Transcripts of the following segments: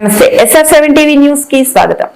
నమస్తే SR7 TV news కి స్వాగతం.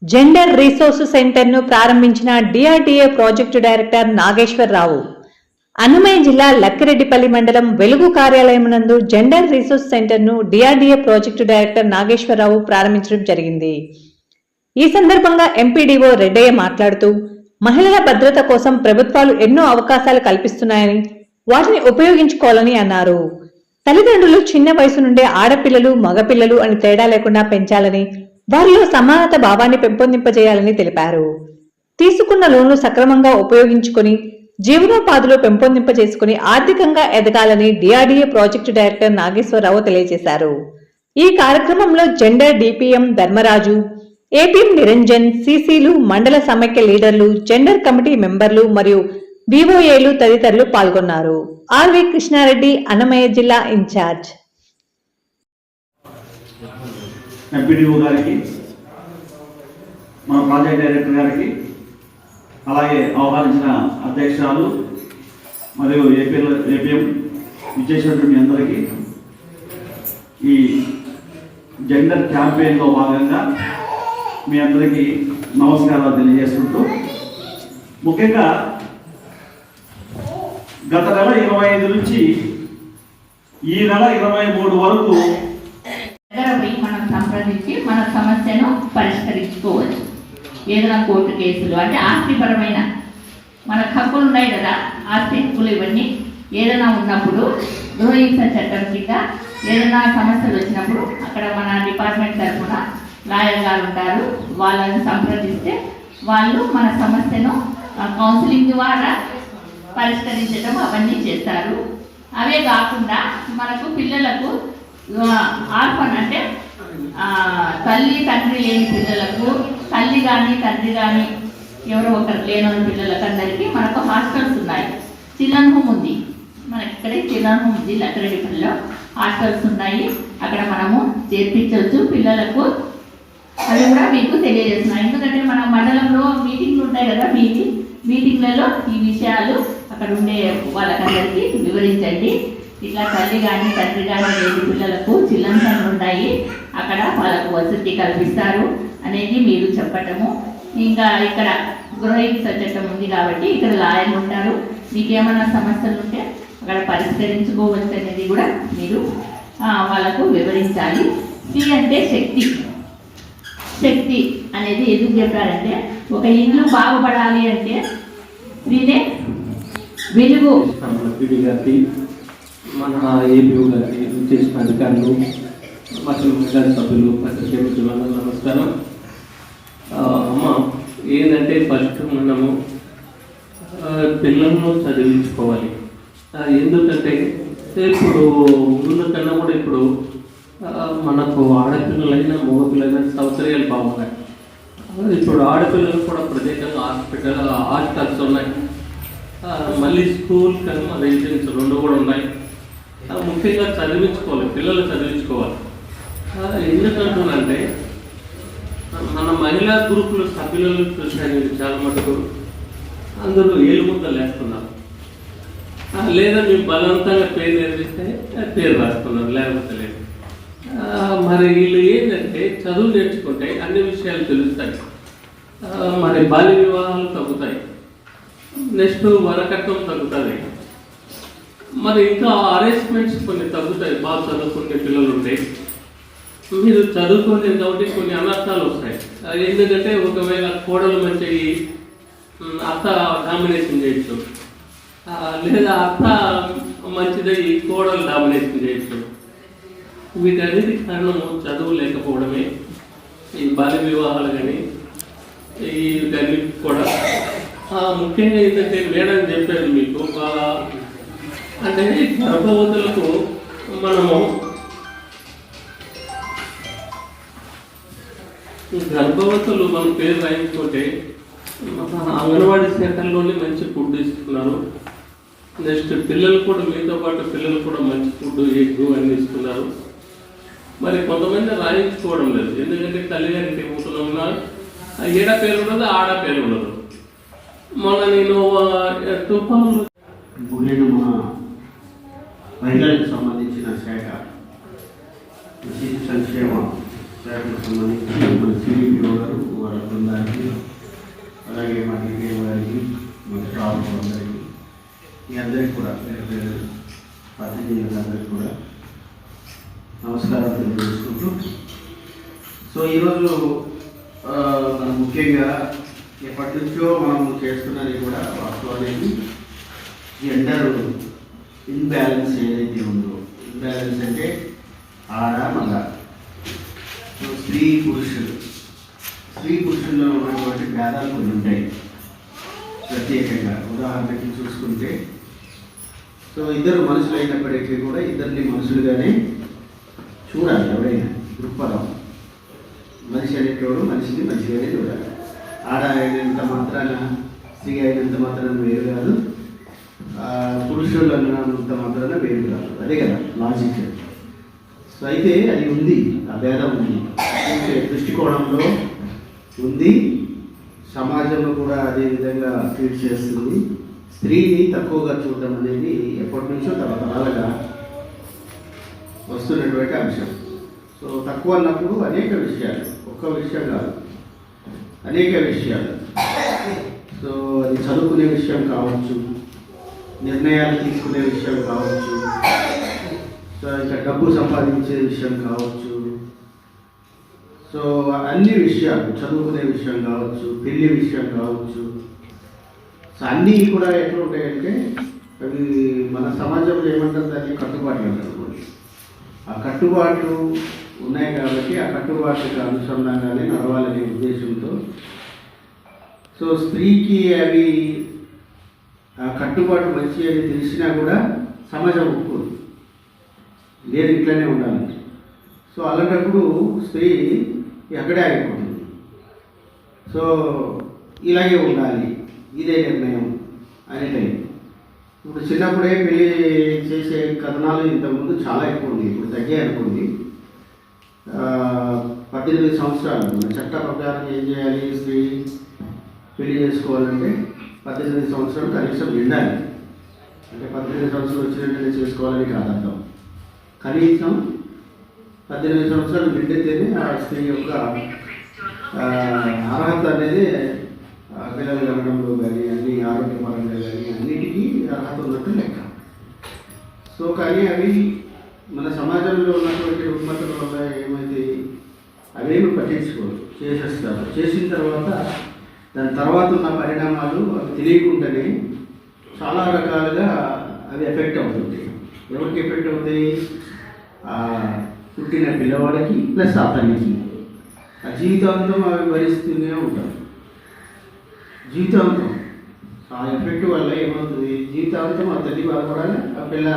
జెండర్ రిసోర్స్ సెంటర్ ను ప్రారంభించిన DRDA project director Nageswara Rao. Annamayya జిల్లా లక్కిరెడ్డిపల్లి మండలం వెలుగు కార్యాలయం నందు జెండర్ రిసోర్స్ సెంటర్ ను DRDA ప్రాజెక్టు డైరెక్టర్ నాగేశ్వరరావు ప్రారంభించడం జరిగింది. ఈ సందర్భంగా ఎంపీడీఓ రెడ్డయ్య మాట్లాడుతూ మహిళల భద్రత కోసం ప్రభుత్వాలు ఎన్నో అవకాశాలు కల్పిస్తున్నాయని వాటిని ఉపయోగించుకోవాలని అన్నారు. తల్లిదండ్రులు చిన్న వయసు నుండే ఆడపిల్లలు మగపిల్లలు అని తేడా లేకుండా పెంచాలని, వారిలో సమానత భావాన్ని పెంపొందింపజేయాలని తెలిపారు. తీసుకున్న లోన్లు సక్రమంగా ఉపయోగించుకుని జీవనోపాధులు పెంపొందింపజేసుకుని ఆర్థికంగా ఎదగాలని DRDA ప్రాజెక్టు డైరెక్టర్ నాగేశ్వరరావు తెలియజేశారు. ఈ కార్యక్రమంలో gender DPM Dharmaraju, APM Niranjan, CCలు, మండల సమైక్య లీడర్లు, జెండర్ కమిటీ మెంబర్లు మరియు VOAలు తదితరులు పాల్గొన్నారు. RV కృష్ణారెడ్డి, అన్నమయ్య జిల్లా ఇన్ఛార్జ్. ఎంపీడీఓ గారికి, మన ప్రాజెక్ట్ డైరెక్టర్ గారికి, అలాగే ఆహ్వానించిన అధ్యక్షురాలు మరియు APM విచ్చేసినటువంటి అందరికీ ఈ జెండర్ క్యాంపెయిన్లో భాగంగా మీ అందరికీ నమస్కారాలు తెలియజేసుకుంటూ, ముఖ్యంగా గత నెల 25 నుంచి ఈ నెల 23 వరకు మనం సంప్రదించి మన సమస్యను పరిష్కరించుకోవచ్చు. ఏదైనా కోర్టు కేసులు అంటే ఆస్తిపరమైన మనకు హక్కులు ఉన్నాయి కదా, ఆస్తి హక్కులు ఇవన్నీ ఏదైనా ఉన్నప్పుడు గృహహింస చట్టం కింద ఏదైనా సమస్యలు వచ్చినప్పుడు అక్కడ మన డిపార్ట్మెంట్ తరఫున లాయర్ గారు ఉంటారు. వాళ్ళని సంప్రదిస్తే వాళ్ళు మన సమస్యను కౌన్సిలింగ్ ద్వారా పరిష్కరించడం అవన్నీ చేస్తారు. అవే కాకుండా మనకు పిల్లలకు ఆర్ఫన్ అంటే తల్లి తండ్రి లేని పిల్లలకు, తల్లి కానీ తండ్రి కానీ ఎవరో ఒకరు లేని పిల్లలకు అందరికీ మనకు హాస్టల్స్ ఉన్నాయి. చిల్డ్రన్ హోమ్ ఉంది, మనకి ఇక్కడే చిల్డ్రన్ హోమ్ ఉంది లక్కిరెడ్డిపల్లిలో. హాస్టల్స్ ఉన్నాయి, అక్కడ మనము చేర్పించవచ్చు పిల్లలకు. అది కూడా మీకు తెలియజేస్తున్నాను. ఎందుకంటే మన మండలంలో మీటింగ్లు ఉంటాయి కదా, మీటింగ్లలో ఈ విషయాలు అక్కడ ఉండే వాళ్ళకందరికీ వివరించండి. ఇట్లా తల్లి కానీ తండ్రి కానీ లేని పిల్లలకు చిల్డ్రన్ హోమ్లు ఉన్నాయి, అక్కడ వాళ్ళకు వసతి కల్పిస్తారు అనేది మీరు చెప్పటము. ఇంకా ఇక్కడ గృహహింస చట్టం ఉంది కాబట్టి ఇక్కడ లాయర్లు ఉంటారు. మీకు ఏమైనా సమస్యలు ఉంటే అక్కడ పరిష్కరించుకోవచ్చు అనేది కూడా మీరు వాళ్ళకు వివరించాలి. సి అంటే శక్తి. శక్తి అనేది ఎందుకు చెప్పారంటే, ఒక ఇల్లు బాగుపడాలి అంటే స్త్రీనే వెలుగు. మన ఏపీఓ గారికి, చేసిన అధికారులు, మహిళా సభ్యులు, పత్రికేయులకు నమస్కారం. అమ్మ ఏంటంటే ఫస్ట్ మనము పిల్లలను చదివించుకోవాలి. ఎందుకంటే ఇప్పుడు ముందు కన్నా కూడా ఇప్పుడు మనకు ఆడపిల్లలైనా మగపిల్లలైనా సౌకర్యాలు బాగున్నాయి. ఇప్పుడు ఆడపిల్లలు కూడా ప్రత్యేకంగా హాస్టల్స్ ఉన్నాయి, మళ్ళీ స్కూల్ కన్నా రెసిడెన్స్ 2 కూడా ఉన్నాయి. ముఖ్యంగా చదివించుకోవాలి, పిల్లలు చదివించుకోవాలి. ఎందుకంటున్నానంటే మన మహిళా గ్రూపులు సభ్యులను చూసాను చాలా మటుకు అందరూ ఏలుముద్దలు వేస్తున్నారు, లేదా మీరు బలవంతంగా పేరు నేర్పిస్తే పేరు రాస్తున్నారు, లేకపోతే లేదు. మరి వీళ్ళు ఏంటంటే చదువు నేర్చుకుంటే అన్ని విషయాలు తెలుస్తాయి. మరి బాల్య వివాహాలు తగ్గుతాయి, నెక్స్ట్ వరకట్నం తగ్గుతుంది, మరి ఇంకా అరేంజ్మెంట్స్ కొన్ని తగ్గుతాయి. బాగా చదువుకునే పిల్లలు ఉంటే మీరు చదువుకునే కాబట్టి కొన్ని అనర్థాలు వస్తాయి. ఎందుకంటే ఒకవేళ కోడలు మంచి అత్త డామినేషన్ చేయొచ్చు, లేదా అత్త మంచిదయ్యి కోడలు డామినేషన్ చేయొచ్చు. వీటన్నిటి కారణము చదువు లేకపోవడమే. ఈ బాల్య వివాహాలు కానీ వీటన్నిటి కూడా ముఖ్యంగా ఏంటంటే మేడం చెప్పారు మీకు బాగా, అంటే గర్భవతులకు మనము గర్భవతులు మన పేరు రాయించుకుంటే అంగన్వాడీ సెంటర్లోనే మంచి ఫుడ్ ఇస్తున్నారు. నెక్స్ట్ పిల్లలు కూడా, మీతో పాటు పిల్లలు కూడా మంచి ఫుడ్, ఎగ్ అన్ని ఇస్తున్నారు. మరి కొంతమంది రాయించుకోవడం లేదు, ఎందుకంటే తల్లిగారికి ఉంటున్నా ఈడ పేరు ఉండదు, ఆడ పేరు ఉండదు. మొన్న నేను తుఫాను మన మహిళలకు సంబంధించిన శాఖ సంక్షేమ శాఖకు సంబంధించి మన సిడిపిఓ గారు వాళ్ళ బృందానికి, అలాగే మా డిపిఓ గారికి, మన స్టాఫ్ అందరికీ, మీ అందరికీ కూడా పాత్రికేయులందరికీ కూడా నమస్కారం తెలియజేసుకుంటూ, సో ఈరోజు మనం ముఖ్యంగా ఎప్పటి నుంచో మనం చేస్తున్నది కూడా వాస్తవానికి జెండర్ ఇన్బ్యాలెన్స్ ఏదైతే ఉందో, ఇన్బ్యాలెన్స్ అంటే ఆడ మగ, స్త్రీ పురుషుల్లో ఉన్నటువంటి భేదాలు కొన్ని ఉంటాయి. ప్రత్యేకంగా ఉదాహరణకి చూసుకుంటే, సో ఇద్దరు మనుషులు అయినప్పటికీ కూడా ఇద్దరిని మనుషులుగానే చూడాలి. ఎవరైనా దృక్పథం, మనిషి అనేటోడు మనిషిని మంచిగానే చూడాలి. ఆడ అయినంత మాత్రాన, స్త్రీ అయినంత మాత్రాన వేరు కాదు, పురుషులు అన్నంత మాత్రాన వేరు కాదు. అదే కదా లాజిక్. సో అయితే అది ఉంది, ఆ భేదం ఉంది, దృష్టికోణంలో ఉంది. సమాజంలో కూడా అదే విధంగా ట్రీట్ చేస్తుంది. స్త్రీని తక్కువగా చూడడం అనేది ఎప్పటి నుంచో తరతరాలుగా వస్తున్నటువంటి అంశం. సో తక్కువ అన్నప్పుడు అనేక విషయాలు, ఒక్క విషయం కాదు, అనేక విషయాలు. సో అది చదువుకునే విషయం కావచ్చు, నిర్ణయాలు తీసుకునే విషయం కావచ్చు, సో ఇంకా డబ్బు సంపాదించే విషయం కావచ్చు, సో అన్ని విషయాలు, చదువుకునే విషయం కావచ్చు, పెళ్లి విషయం కావచ్చు. సో అన్నీ కూడా ఎట్లా ఉంటాయంటే అవి మన సమాజంలో ఏమంటారు, దాన్ని కట్టుబాట్లు అంటారు. ఆ కట్టుబాట్లు ఉన్నాయి కాబట్టి ఆ కట్టుబాట్లకు అనుసంధానంగానే నడవాలనే ఉద్దేశంతో, సో స్త్రీకి అవి ఆ కట్టుబాటు మంచి అని తెలిసినా కూడా సమాజం ఒప్పుకోదు, లేదు ఇట్లనే ఉండాలి. సో అలాంటప్పుడు స్త్రీ ఎక్కడే ఆగిపోతుంది. సో ఇలాగే ఉండాలి, ఇదే నిర్ణయం అనే టైం. ఇప్పుడు చిన్నప్పుడే పెళ్ళి చేసే కథనాలు ఇంతకుముందు చాలా ఎక్కువ ఉంది, ఇప్పుడు తగ్గాయి అనుకోండి. 18 సంవత్సరాలు మన చట్ట ప్రకారం ఏం చేయాలి, స్త్రీ పెళ్లి చేసుకోవాలంటే 18 సంవత్సరాలు కనీసం నిండాలి. అంటే 18 సంవత్సరాలు వచ్చినట్టు చేసుకోవాలని కాదు అర్థం. కనీసం 18 సంవత్సరాలు నిండితేనే ఆ స్త్రీ యొక్క అర్హత అనేది పిల్లలు కనడంలో కానీ, అన్ని ఆరోగ్యపరంగా కానీ అన్నిటికీ అర్హత ఉన్నట్టు లెక్క. సో కానీ అవి మన సమాజంలో ఉన్నటువంటి రుగ్మతల వల్ల ఏమైతే అవేమి పట్టించుకోరు, చేసేస్తారు. చేసిన తర్వాత దాని తర్వాత ఉన్న పరిణామాలు అవి తెలియకుండానే చాలా రకాలుగా అవి ఎఫెక్ట్ అవుతుంది. ఎవరికి ఎఫెక్ట్ అవుతాయి? పుట్టిన పిల్లవాడికి ప్లస్ అతనికి. ఆ జీవితాంతం అవి భరిస్తూనే ఉంటారు. జీవితాంతం ఆ ఎఫెక్ట్ వల్ల ఏమవుతుంది, జీవితాంతం ఆ తల్లి బాధపడాలి, ఆ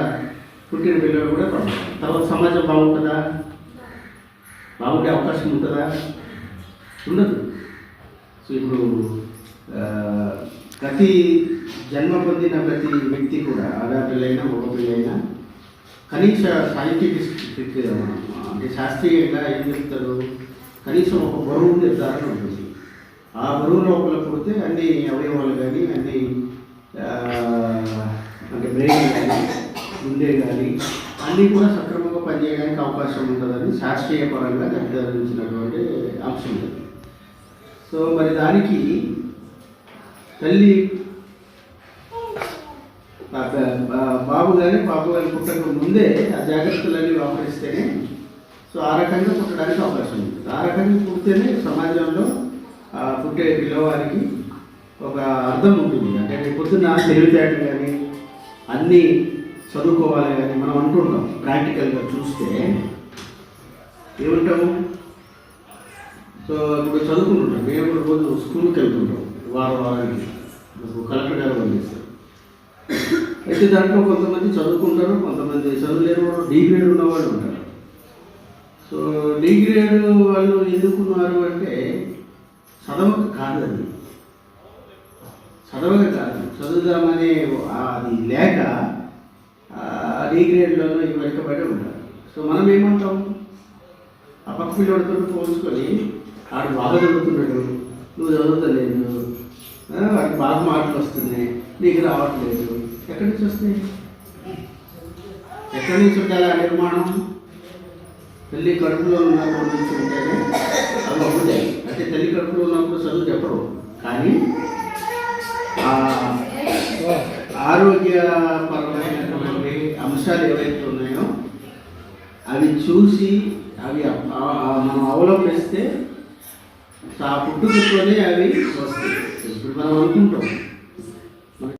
పుట్టిన పిల్లలు కూడా పడాలి. తర్వాత సమాజం బాగుంటుందా? బాగుండే అవకాశం ఉంటుందా? ఉండదు. సో ఇప్పుడు ప్రతి జన్మ పొందిన ప్రతి వ్యక్తి కూడా, ఆడపిల్లైనా మగ పిల్లైనా, కనీస సైంటిఫిక్ అంటే శాస్త్రీయంగా ఏం చెప్తారు, కనీసం ఒక బరువు నిర్ధారణ ఉంటుంది. ఆ బరువు లోపల పుడితే అన్ని అవయవాలు కానీ, అన్ని అంటే బ్రెయిన్ కానీ, గుండె కానీ అన్నీ కూడా సక్రమంగా పనిచేయడానికి అవకాశం ఉంటుందని శాస్త్రీయ పరంగా నిర్ధారించినటువంటి అంశం ఉంది. సో మరి దానికి తల్లి బాబు కానీ పాప కానీ పుట్టక ముందే ఆ జాగ్రత్తలన్నీ వ్యవహరిస్తేనే సో ఆ రకంగా పుట్టడానికి అవకాశం ఉంటుంది. ఆ రకంగా పుడితేనే సమాజంలో పుట్టే పిల్లవారికి ఒక అర్థం ఉంటుంది. అంటే పొద్దున్న తెలివితేటలు కానీ అన్నీ చదువుకోవాలి కానీ మనం అంటుంటాం. ప్రాక్టికల్గా చూస్తే ఏమంటాము, సో ఇప్పుడు చదువుకుంటుంటాం. మేము కూడా రోజు స్కూల్కి వెళ్తుంటాం, వారానికి కలెక్టర్ గారు పనిచేస్తారు. అయితే దాంట్లో కొంతమంది చదువుకుంటారు, కొంతమంది చదువులేని వాళ్ళు, డి గ్రేడ్ ఉన్నవాళ్ళు ఉంటారు. సో డి గ్రేడ్ వాళ్ళు ఎందుకున్నారు అంటే చదవక కాదు, అది చదవక కాదు, చదువుదామనే అది లేక డి గ్రేడ్లలో వెనకబడి ఉంటారు. సో మనం ఏమంటాం, ఆ పక్క పిల్లడితో పోల్చుకొని ఆడు బాగా చదువుతున్నాడు, నువ్వు చదువుతలేదు, వాడికి బాగా మార్కులు వస్తున్నాయి, నీకు రావట్లేదు. ఎక్కడి నుంచి వస్తాయి? ఎక్కడి నుంచి ఉండాలి ఆ నిర్మాణం? తల్లి కడుపులో ఉన్నప్పుడు నుంచి ఉంటేనే అవి అవుతాయి. అంటే తల్లి కడుపులో ఉన్నప్పుడు చదువు చెప్పరు, కానీ ఆరోగ్యపరమైనటువంటి అంశాలు ఏవైతే ఉన్నాయో అవి చూసి అవి మనం అవలంబిస్తే ఆ పుట్టుకతోనే అవి వస్తాయి. ఇప్పుడు మనం అనుకుంటాం